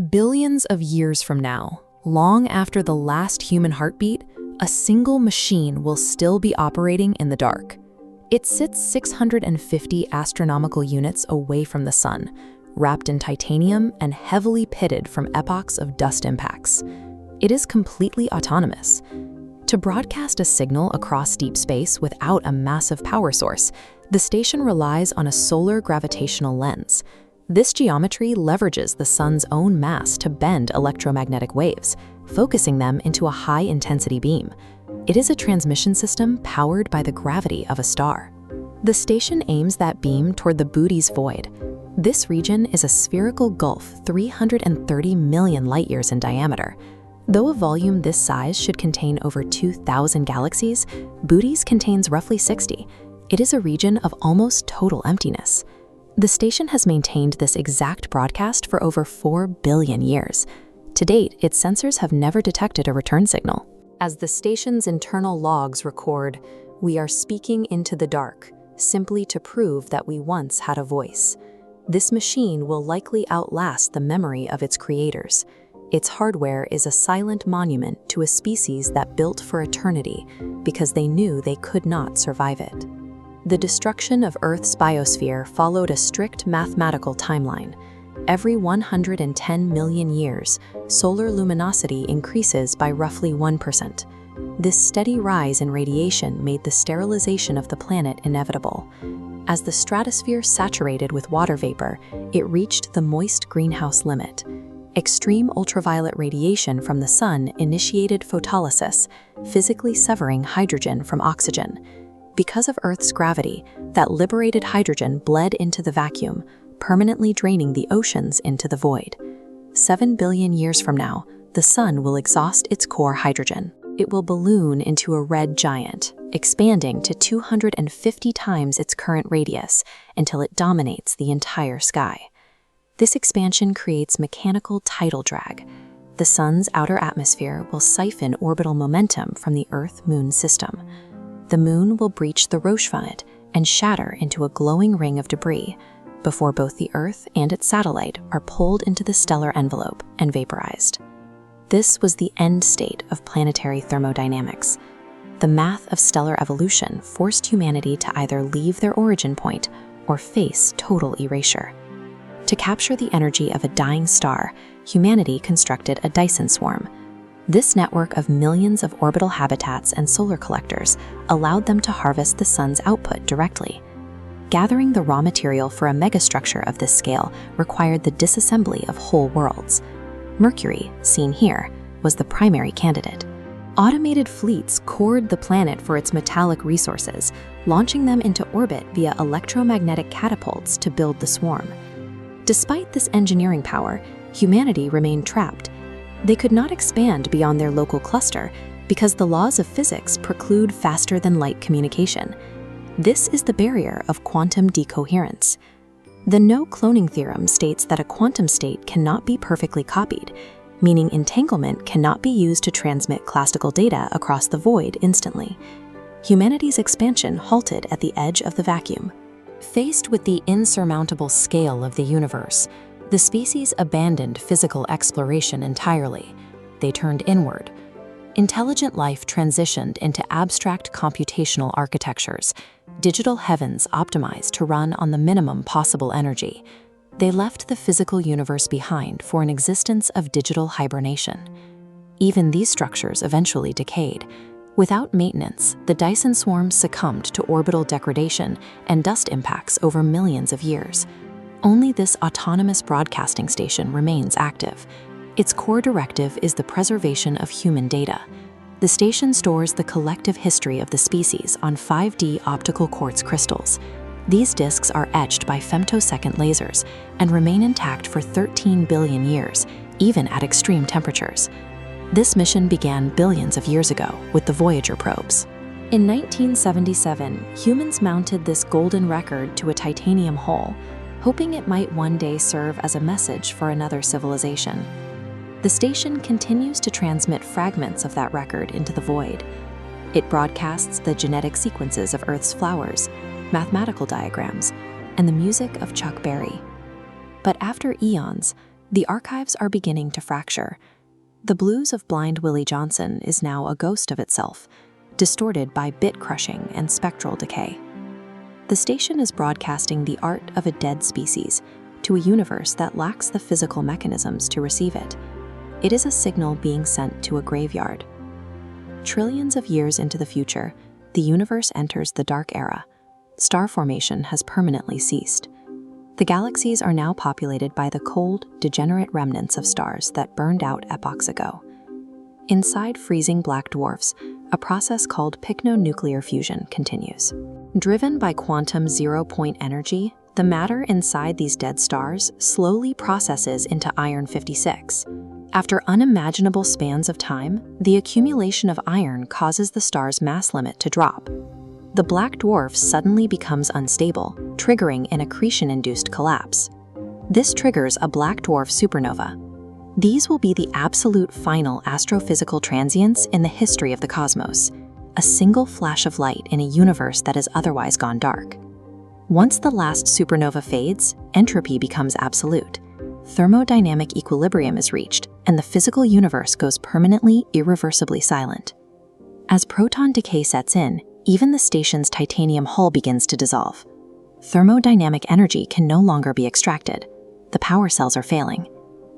Billions of years from now, long after the last human heartbeat, a single machine will still be operating in the dark. It sits 650 astronomical units away from the sun, wrapped in titanium and heavily pitted from epochs of dust impacts. It is completely autonomous. To broadcast a signal across deep space without a massive power source, the station relies on a solar gravitational lens. This geometry leverages the sun's own mass to bend electromagnetic waves, focusing them into a high-intensity beam. It is a transmission system powered by the gravity of a star. The station aims that beam toward the Bootes void. This region is a spherical gulf 330 million light-years in diameter. Though a volume this size should contain over 2,000 galaxies, Bootes contains roughly 60. It is a region of almost total emptiness. The station has maintained this exact broadcast for over 4 billion years. To date, its sensors have never detected a return signal. As the station's internal logs record, "We are speaking into the dark, simply to prove that we once had a voice." This machine will likely outlast the memory of its creators. Its hardware is a silent monument to a species that built for eternity because they knew they could not survive it. The destruction of Earth's biosphere followed a strict mathematical timeline. Every 110 million years, solar luminosity increases by roughly 1%. This steady rise in radiation made the sterilization of the planet inevitable. As the stratosphere saturated with water vapor, it reached the moist greenhouse limit. Extreme ultraviolet radiation from the sun initiated photolysis, physically severing hydrogen from oxygen. Because of Earth's gravity, that liberated hydrogen bled into the vacuum, permanently draining the oceans into the void. 7 billion years from now, the sun will exhaust its core hydrogen. It will balloon into a red giant, expanding to 250 times its current radius until it dominates the entire sky. This expansion creates mechanical tidal drag. The sun's outer atmosphere will siphon orbital momentum from the Earth-Moon system. The moon will breach the Roche-Funnit and shatter into a glowing ring of debris before both the Earth and its satellite are pulled into the stellar envelope and vaporized. This was the end state of planetary thermodynamics. The math of stellar evolution forced humanity to either leave their origin point or face total erasure. To capture the energy of a dying star, humanity constructed a Dyson swarm. This network of millions of orbital habitats and solar collectors allowed them to harvest the sun's output directly. Gathering the raw material for a megastructure of this scale required the disassembly of whole worlds. Mercury, seen here, was the primary candidate. Automated fleets cored the planet for its metallic resources, launching them into orbit via electromagnetic catapults to build the swarm. Despite this engineering power, humanity remained trapped. They could not expand beyond their local cluster because the laws of physics preclude faster-than-light communication. This is the barrier of quantum decoherence. The no-cloning theorem states that a quantum state cannot be perfectly copied, meaning entanglement cannot be used to transmit classical data across the void instantly. Humanity's expansion halted at the edge of the vacuum. Faced with the insurmountable scale of the universe, the species abandoned physical exploration entirely. They turned inward. Intelligent life transitioned into abstract computational architectures, digital heavens optimized to run on the minimum possible energy. They left the physical universe behind for an existence of digital hibernation. Even these structures eventually decayed. Without maintenance, the Dyson swarm succumbed to orbital degradation and dust impacts over millions of years. Only this autonomous broadcasting station remains active. Its core directive is the preservation of human data. The station stores the collective history of the species on 5D optical quartz crystals. These disks are etched by femtosecond lasers and remain intact for 13 billion years, even at extreme temperatures. This mission began billions of years ago with the Voyager probes. In 1977, humans mounted this golden record to a titanium hull, hoping it might one day serve as a message for another civilization. The station continues to transmit fragments of that record into the void. It broadcasts the genetic sequences of Earth's flowers, mathematical diagrams, and the music of Chuck Berry. But after eons, The archives are beginning to fracture. The blues of blind Willie Johnson is now a ghost of itself, distorted by bit crushing and spectral decay. The station is broadcasting the art of a dead species to a universe that lacks the physical mechanisms to receive it. It is a signal being sent to a graveyard. Trillions of years into the future, the universe enters the dark era. Star formation has permanently ceased. The galaxies are now populated by the cold, degenerate remnants of stars that burned out epochs ago. Inside freezing black dwarfs, a process called pycnonuclear fusion continues. Driven by quantum zero-point energy, the matter inside these dead stars slowly processes into iron-56. After unimaginable spans of time, the accumulation of iron causes the star's mass limit to drop. The black dwarf suddenly becomes unstable, triggering an accretion-induced collapse. This triggers a black dwarf supernova. These will be the absolute final astrophysical transients in the history of the cosmos, a single flash of light in a universe that has otherwise gone dark. Once the last supernova fades, entropy becomes absolute. Thermodynamic equilibrium is reached, and the physical universe goes permanently, irreversibly silent. As proton decay sets in, even the station's titanium hull begins to dissolve. Thermodynamic energy can no longer be extracted. The power cells are failing.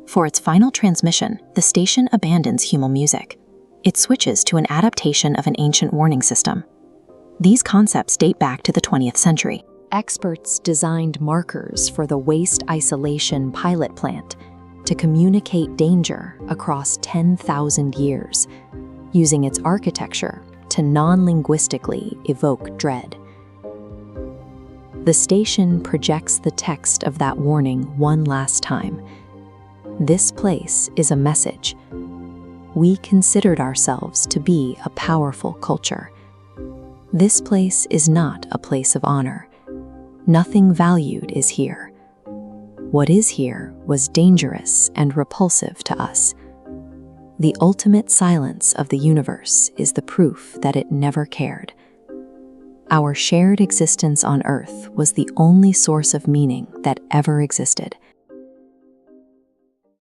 For its final transmission, the station abandons human music. It switches to an adaptation of an ancient warning system. These concepts date back to the 20th century. Experts designed markers for the waste isolation pilot plant to communicate danger across 10,000 years, using its architecture to non-linguistically evoke dread. The station projects the text of that warning one last time. This place is a message. We considered ourselves to be a powerful culture. This place is not a place of honor. Nothing valued is here. What is here was dangerous and repulsive to us. The ultimate silence of the universe is the proof that it never cared. Our shared existence on Earth was the only source of meaning that ever existed.